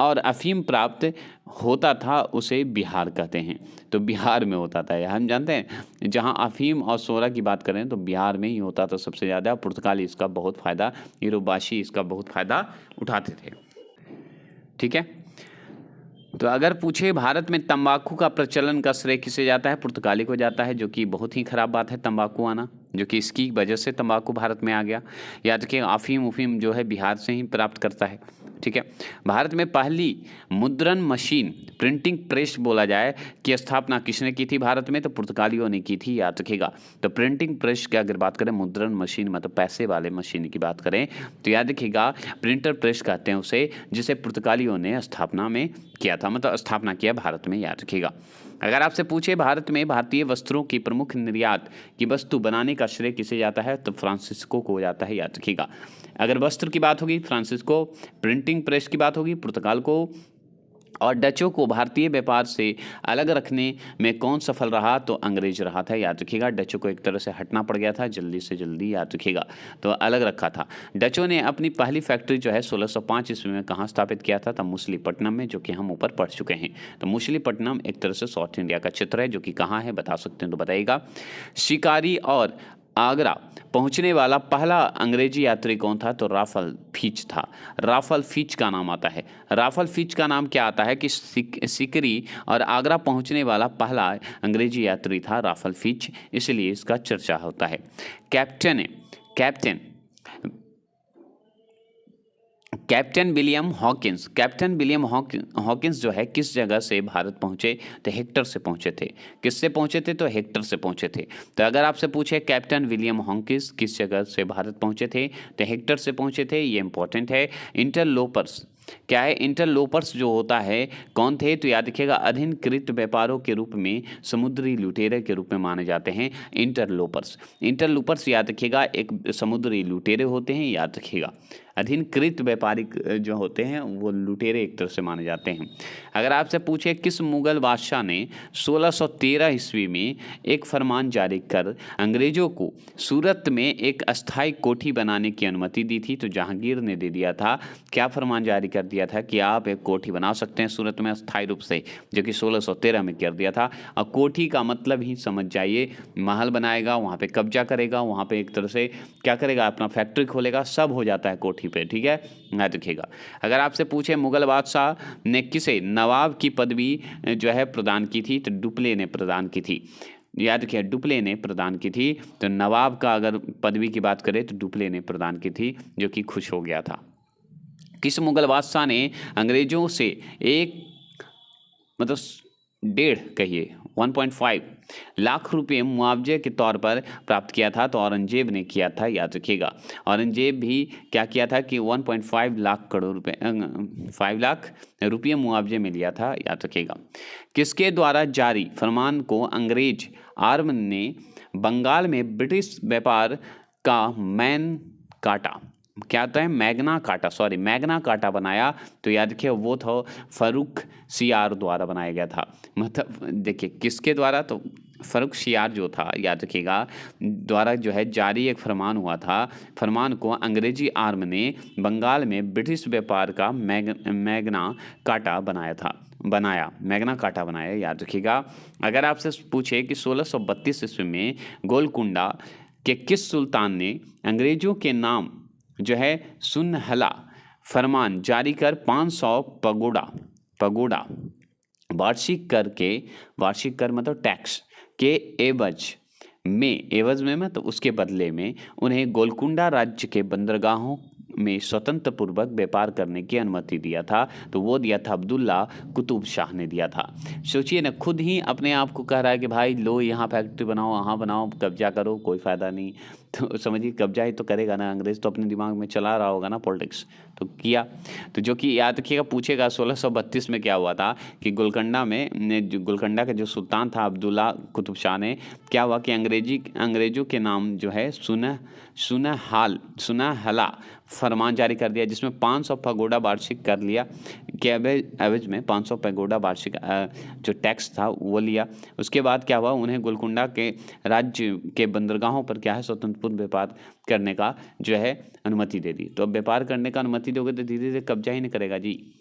और अफीम प्राप्त होता था उसे बिहार कहते हैं। तो बिहार में होता था, हम जानते हैं, जहां अफीम और सोरा की बात करें तो बिहार में ही होता था सबसे ज़्यादा। पुर्तगाली इसका बहुत फ़ायदा, यूरोपवासी इसका बहुत फ़ायदा उठाते थे, ठीक है। तो अगर पूछे भारत में तंबाकू का प्रचलन का श्रेय किसे जाता है? पुर्तगाली को जाता है, जो कि बहुत ही खराब बात है तंबाकू आना, जो कि इसकी वजह से तंबाकू भारत में आ गया। याद रखिए, अफीम जो है बिहार से ही प्राप्त करता है, ठीक है। भारत में पहली मुद्रण मशीन, प्रिंटिंग प्रेस बोला जाए, की स्थापना किसने की थी भारत में? तो पुर्तगालियों ने की थी, याद रखिएगा। तो प्रिंटिंग प्रेस की अगर बात करें, मुद्रण मशीन मतलब पैसे वाले मशीन की बात करें, तो याद रखिएगा प्रिंटर प्रेस कहते हैं उसे, जिसे पुर्तगालियों ने स्थापना में किया था, मतलब स्थापना किया भारत में, याद रखिएगा। अगर आपसे पूछे भारत में भारतीय वस्त्रों की प्रमुख निर्यात की वस्तु बनाने का श्रेय किसे जाता है? तो फ्रांसिस्को को जाता है, याद रखिएगा। अगर वस्त्र की बात होगी फ्रांसिस्को, प्रिंटिंग प्रेस की बात होगी पुर्तगाल को, और डचों को भारतीय व्यापार से अलग रखने में कौन सफल रहा? तो अंग्रेज रहा था, याद रखिएगा। डचों को एक तरह से हटना पड़ गया था जल्दी से जल्दी, याद रखिएगा, तो अलग रखा था। डचों ने अपनी पहली फैक्ट्री जो है 1605 ईस्वी में कहाँ स्थापित किया था? तो मुसलीपट्टनम में, जो कि हम ऊपर पढ़ चुके हैं। तो मुसलीपट्टनम एक तरह से साउथ इंडिया का क्षेत्र है, जो कि कहाँ है बता सकते हैं तो बताइएगा। शिकारी और आगरा पहुंचने वाला पहला अंग्रेजी यात्री कौन था? तो राफल फिच था। राफल फिच का नाम आता है। राफल फिच का नाम क्या आता है कि सिकरी और आगरा पहुंचने वाला पहला अंग्रेजी यात्री था राफल फिच, इसलिए इसका चर्चा होता है। कैप्टन विलियम हॉकिंस जो है किस जगह से भारत पहुंचे? तो हेक्टर से पहुंचे थे। किससे पहुंचे थे? तो हेक्टर से पहुंचे थे। तो अगर आपसे पूछे कैप्टन विलियम हॉकिंस किस जगह से भारत पहुंचे थे? तो हेक्टर से पहुंचे थे, ये इंपॉर्टेंट है। इंटरलोपर्स क्या है? इंटरलोपर्स जो होता है कौन थे? तो याद रखिएगा, अधीनकृत व्यापारों के रूप में समुद्री लुटेरे के रूप में माने जाते हैं इंटरलोपर्स याद रखिएगा, एक समुद्री लुटेरे होते हैं, याद रखिएगा। अधीनकृत व्यापारिक जो होते हैं वो लुटेरे एक तरह से माने जाते हैं। अगर आपसे पूछे किस मुगल बादशाह ने 1613 ईस्वी में एक फरमान जारी कर अंग्रेजों को सूरत में एक अस्थायी कोठी बनाने की अनुमति दी थी? तो जहांगीर ने दे दिया था। क्या फरमान जारी कर दिया था कि आप एक कोठी बना सकते हैं सूरत में अस्थायी रूप से, जो कि 1613 में कर दिया था। और कोठी का मतलब ही समझ जाइए, महल बनाएगा, वहाँ पे कब्जा करेगा, वहाँ पे एक तरह से क्या करेगा, अपना फैक्ट्री खोलेगा, सब हो जाता है कोठी पे, ठीक है, याद रखिएगा। अगर आपसे पूछे मुगल बादशाह ने किसे नवाब की पदवी जो है प्रदान की थी? तो डुप्ले ने प्रदान की थी, याद रखिए, डुप्ले ने प्रदान की थी। तो नवाब का अगर पदवी की बात करें तो डुप्ले ने प्रदान की थी, जो कि खुश हो गया था। किस मुगल बादशाह ने अंग्रेजों से 1.5 कहिए 1.5 लाख रुपए मुआवजे के तौर पर प्राप्त किया था? तो औरंगजेब ने किया था, याद रखिएगा। औरंगजेब भी क्या किया था कि 1.5 लाख करोड़ रुपए 5 लाख रुपये मुआवजे में लिया था, याद रखिएगा। किसके द्वारा जारी फरमान को अंग्रेज आर्म ने बंगाल में ब्रिटिश व्यापार का मैन काटा, क्या होता है, मैग्ना काटा बनाया? तो याद रखिए वो था फर्रुख सियार द्वारा बनाया गया था। मतलब देखिए किसके द्वारा, तो फर्रुख सियार जो था, याद रखिएगा, द्वारा जो है जारी एक फरमान हुआ था। फरमान को अंग्रेजी आर्म ने बंगाल में ब्रिटिश व्यापार का मैग्ना काटा बनाया, याद रखिएगा। अगर आपसे पूछे कि 1632 ईस्वी में गोलकुंडा के किस सुल्तान ने अंग्रेजों के नाम जो है सुनहला फरमान जारी कर 500 पगोड़ा वार्षिक कर मतलब टैक्स के एवज में मतलब उसके बदले में उन्हें गोलकुंडा राज्य के बंदरगाहों में स्वतंत्र पूर्वक व्यापार करने की अनुमति दिया था? तो वो दिया था अब्दुल्ला कुतुब शाह ने दिया था। सोचिए ना, खुद ही अपने आप को कह रहा है कि भाई लो यहाँ फैक्ट्री बनाओ, वहाँ बनाओ, कब्जा करो, कोई फ़ायदा नहीं। तो समझिए कब्जा ही तो करेगा ना, अंग्रेज़ तो अपने दिमाग में चला रहा होगा ना पॉलिटिक्स, तो किया। तो जो कि याद रखिएगा पूछेगा 1632 में क्या हुआ था कि गोलकुंडा के जो सुल्तान था अब्दुल्ला कुतुब शाह ने, क्या हुआ कि अंग्रेजों के नाम जो है सुनहला फरमान जारी कर दिया, जिसमें 500 पगोड़ा वार्षिक कर लिया के एवज में 500 पगोड़ा वार्षिक जो टैक्स था वो लिया। उसके बाद क्या हुआ, उन्हें गोलकुंडा के राज्य के बंदरगाहों पर क्या है स्वतंत्र व्यापार करने का जो है अनुमति दे दी। तो अब व्यापार करने का अनुमति दोगे तो धीरे धीरे कब्जा ही नहीं करेगा जी,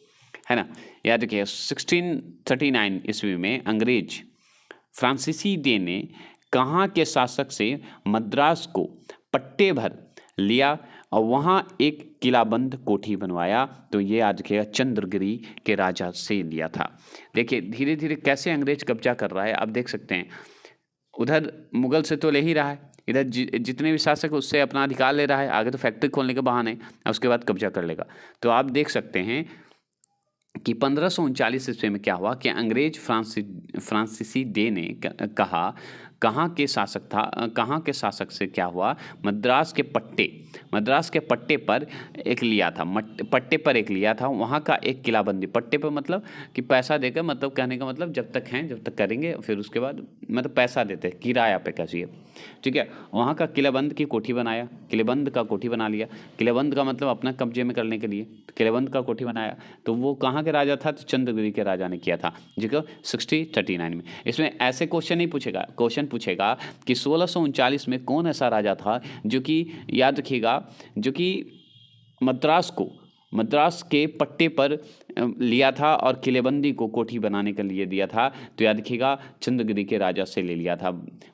है ना। याद रखिए 1639 ईस्वी में अंग्रेज फ्रांसीसी डे ने कहाँ के शासक से मद्रास को पट्टे भर लिया और वहाँ एक किलाबंद कोठी बनवाया? तो ये याद रखिएगा चंद्रगिरी के राजा से लिया था। देखिए धीरे धीरे कैसे अंग्रेज कब्जा कर रहा है, आप देख सकते हैं। उधर मुगल से तो ले ही रहा है, इधर जितने भी शासक है उससे अपना अधिकार ले रहा है, आगे तो फैक्ट्री खोलने के बहाने और उसके बाद कब्जा कर लेगा। तो आप देख सकते हैं कि 1539 ईस्वी में क्या हुआ कि अंग्रेज फ्रांसीसी डे ने कहाँ के शासक से क्या हुआ, मद्रास के पट्टे पर एक लिया था, वहाँ का एक किलाबंदी। पट्टे पर मतलब कि पैसा देकर, मतलब कहने का मतलब जब तक हैं जब तक करेंगे, फिर उसके बाद मतलब पैसा देते हैं, किराया पे कैसी, ठीक है। वहाँ का किलाबंद की कोठी बनाया, किलेबंद का कोठी बना लिया। किलेबंद का मतलब अपना कब्जे में करने के लिए किलेबंद का कोठी बनाया। तो वो कहाँ के राजा था, तो चंद्रगिरी के राजा ने किया था, जो 1639 में। इसमें ऐसे क्वेश्चन पूछेगा कि 1639 में कौन ऐसा राजा था जो कि, याद रखिएगा, जो कि मद्रास के पट्टे पर लिया था और किलेबंदी को कोठी बनाने के लिए दिया था। तो याद रखिएगा चंद्रगिरी के राजा से ले लिया था,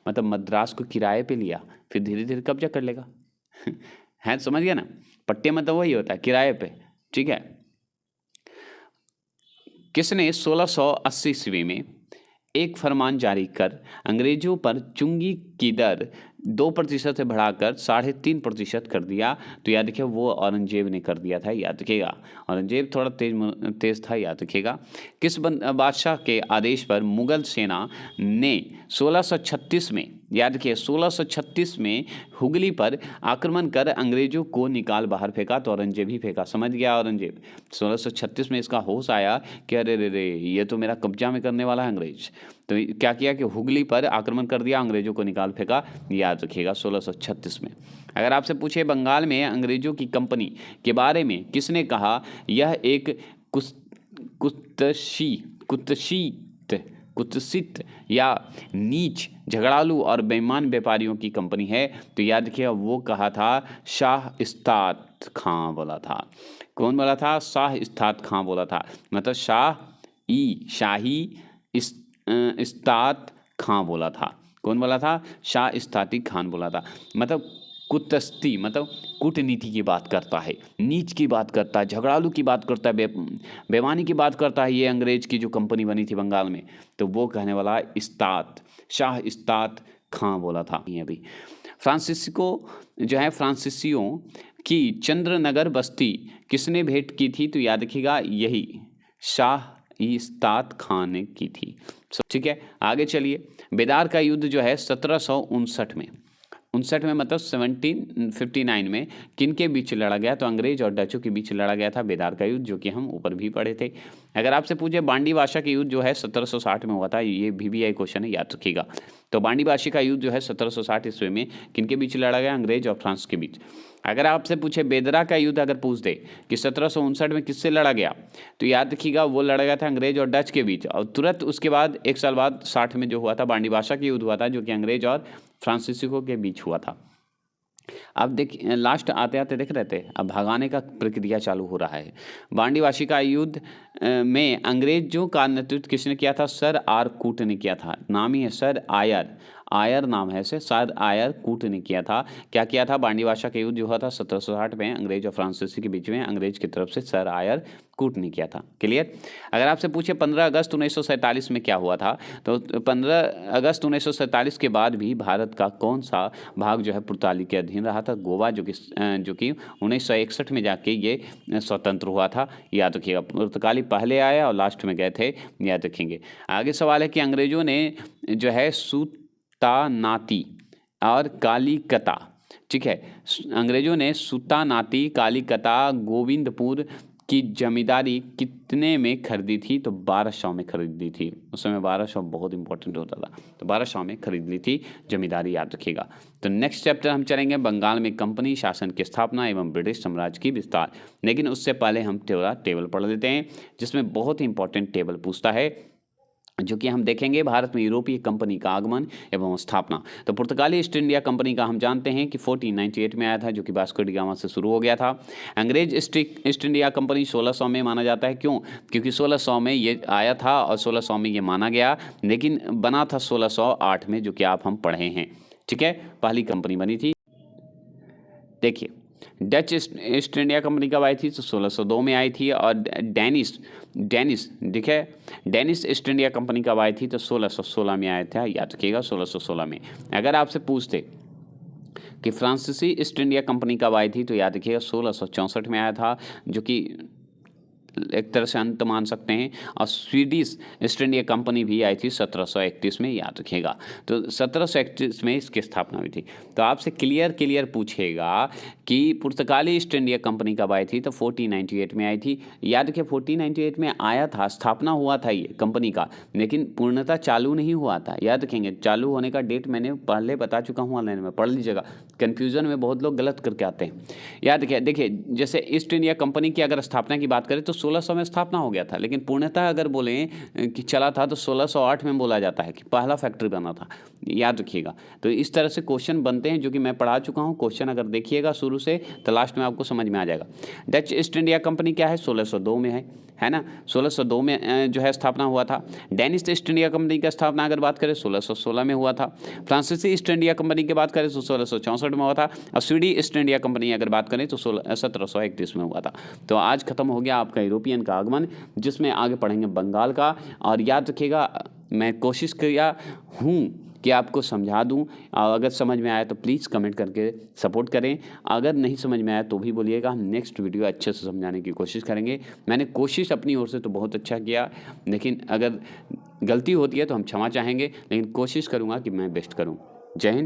मतलब मद्रास को किराए पे लिया, फिर धीरे धीरे कब्जा कर लेगा। है, समझ गया ना, पट्टे मतलब वही होता है किराए पे, ठीक है। किसने 1680 ईस्वी में एक फरमान जारी कर अंग्रेजों पर चुंगी की दर 2% से बढ़ाकर 3.5% कर दिया? तो याद रखिए वो औरंगजेब ने कर दिया था, याद रखिएगा। औरंगजेब थोड़ा तेज था, याद रखिएगा। किस बादशाह के आदेश पर मुगल सेना ने 1636 में, याद रखिए 1636 में हुगली पर आक्रमण कर अंग्रेजों को निकाल बाहर फेंका? तो औरंगजेब ही फेंका, समझ गया औरंगजेब। 1636 में इसका होश आया कि अरे रे ये तो मेरा कब्जा में करने वाला है अंग्रेज। तो क्या किया कि हुगली पर आक्रमण कर दिया, अंग्रेजों को निकाल फेंका, याद रखिएगा 1636 में। अगर आपसे पूछे बंगाल में अंग्रेजों की कंपनी के बारे में किसने कहा यह एक कुत्सित या नीच, झगड़ालू और बेईमान व्यापारियों की कंपनी है? तो याद रखिएगा वो कहा था शाह इस्तात खां बोला था। कौन बोला था? शाह इस्तात खां बोला था। मतलब शाही इस्तात खां बोला था। कौन बोला था? शाह इस्ताती खान बोला था। मतलब कुतस्ती मतलब कूटनीति की बात करता है, नीच की बात करता है, झगड़ालू की बात करता है, बेईमानी की बात करता है। ये अंग्रेज की जो कंपनी बनी थी बंगाल में, तो वो कहने वाला शाह इस्तात खां बोला था। अभी फ्रांसीसियों की चंद्रनगर बस्ती किसने भेंट की थी? तो याद रखिएगा यही शाह इस्ताद खान ने की थी। ठीक है, आगे चलिए। बेदार का युद्ध जो है 1759 में, 59 में मतलब 1759 में किन के बीच लड़ा गया? तो अंग्रेज और डचों के बीच लड़ा गया था बेदार का युद्ध, जो कि हम ऊपर भी पढ़े थे। अगर आपसे पूछे बांडी भाषा का युद्ध जो है 1760 में हुआ था, ये VBI क्वेश्चन है, याद रखिएगा। तो बांडी भाषा का युद्ध जो है 1760 ईस्वी में किन के बीच लड़ा गया? अंग्रेज और फ्रांस के बीच। अगर आपसे पूछे बेदरा का युद्ध अगर पूछ दे कि 1759 में किससे लड़ा गया, तो याद रखिएगा वो लड़ा गया था अंग्रेज और डच के बीच। और तुरंत उसके बाद 1 साल बाद 60 में जो हुआ था बांडी भाषा का युद्ध हुआ था, जो कि अंग्रेज और फ्रांसीसियों के बीच हुआ था। अब देखिए लास्ट आते आते देख रहे थे, अब भगाने का प्रक्रिया चालू हो रहा है। बांडी भाषा का युद्ध में अंग्रेजों का नेतृत्व किसने किया था? सर आर कूट ने किया था। नाम ही है सर आयर, आयर नाम है से, सर आयर कूट ने किया था। क्या किया था? बांडी भाषा का युद्ध जो हुआ था 1760 में अंग्रेज और फ्रांसीसी के बीच में, अंग्रेज की तरफ से सर आयर कूट ने किया था। क्लियर? अगर आपसे पूछे 15 अगस्त 1947 में क्या हुआ था, तो 15 अगस्त 1947 के बाद भी भारत का कौन सा भाग जो है पुर्तगाली के अधीन रहा था? गोवा, जो कि 1961 में जाके ये स्वतंत्र हुआ था। याद रखिएगा, पुर्तगाली पहले आया और लास्ट में गए थे, याद रखेंगे। आगे सवाल है कि अंग्रेजों ने जो है सुल्तानाती और कालीकता, ठीक है, अंग्रेजों ने सुल्तानाती, कालीकता, गोविंदपुर की जमींदारी कितने में खरीदी थी? तो 1200 में खरीदी थी। उस समय 1200 बहुत इंपॉर्टेंट होता था, तो 1200 में खरीद ली थी जमींदारी, याद रखिएगा। तो नेक्स्ट चैप्टर हम चलेंगे बंगाल में कंपनी शासन की स्थापना एवं ब्रिटिश साम्राज्य की विस्तार। लेकिन उससे पहले हम थोड़ा टेबल पढ़ लेते हैं, जिसमें बहुत ही इंपॉर्टेंट टेबल पूछता है, जो कि हम देखेंगे भारत में यूरोपीय कंपनी का आगमन एवं स्थापना। तो पुर्तगाली ईस्ट इंडिया कंपनी का हम जानते हैं कि 1498 में आया था, जो कि वास्को डी गामा से शुरू हो गया था। अंग्रेज ईस्ट इंडिया कंपनी 1600 में माना जाता है। क्यों? क्योंकि 1600 में ये आया था और 1600 में ये माना गया, लेकिन बना था 1608 में, जो कि आप हम पढ़े हैं। ठीक है, पहली कंपनी बनी थी। देखिए, डच ईस्ट इंडिया कंपनी कब आई थी? तो 1602 में आई थी। और डेनिश ठीक है, डेनिश ईस्ट इंडिया कंपनी कब आई थी? तो 1616 में आया था, याद रखिएगा 1616 में। अगर आपसे पूछते कि फ्रांसीसी ईस्ट इंडिया कंपनी कब आई थी, तो याद रखिएगा 1664 में आया था, जो कि एक तरह से अंत मान सकते हैं। और स्वीडिश ईस्ट इंडिया कंपनी भी आई थी 1731 में, याद रखिएगा। तो 1731 में इसकी स्थापना हुई थी। तो आपसे क्लियर पूछेगा कि पुर्तगाली ईस्ट इंडिया कंपनी कब आई थी? तो 1498 में आई थी। याद रखिए 1498 में आया था, स्थापना हुआ था ये कंपनी का, लेकिन पूर्णतः चालू नहीं हुआ था। याद रखेंगे, चालू होने का डेट मैंने पहले बता चुका हूँ ऑनलाइन में, पढ़ लीजिएगा। कन्फ्यूजन में बहुत लोग गलत करके आते हैं। याद रखिए, देखिए जैसे ईस्ट इंडिया कंपनी की अगर स्थापना की बात करें तो 1600 में स्थापना हो गया था, लेकिन पूर्णतः अगर बोलें कि चला था तो 1608 में बोला जाता है कि पहला फैक्ट्री बना था। याद रखिएगा। तो इस तरह से क्वेश्चन बनते हैं, जो कि मैं पढ़ा चुका हूँ। क्वेश्चन अगर देखिएगा शुरू से तो लास्ट में आपको समझ में आ जाएगा। डच ईस्ट इंडिया कंपनी क्या है? 1602 में है ना, 1602 में जो है स्थापना हुआ था। डेनिश ईस्ट इंडिया कंपनी की स्थापना अगर बात करें 1616 में हुआ था। फ्रांसीसी ईस्ट इंडिया कंपनी की बात करें तो 1664 में हुआ था। और स्वीडिश ईस्ट इंडिया कंपनी अगर बात करें तो 1731 में हुआ था। तो आज खत्म हो गया आपका यूरोपियन का आगमन, जिसमें आगे पढ़ेंगे बंगाल का। और याद रखिएगा, मैं कोशिश किया हूँ कि आपको समझा दूं। अगर समझ में आया तो प्लीज़ कमेंट करके सपोर्ट करें। अगर नहीं समझ में आया तो भी बोलिएगा, हम नेक्स्ट वीडियो अच्छे से समझाने की कोशिश करेंगे। मैंने कोशिश अपनी ओर से तो बहुत अच्छा किया, लेकिन अगर गलती होती है तो हम क्षमा चाहेंगे, लेकिन कोशिश करूँगा कि मैं बेस्ट करूँ। जय हिंद।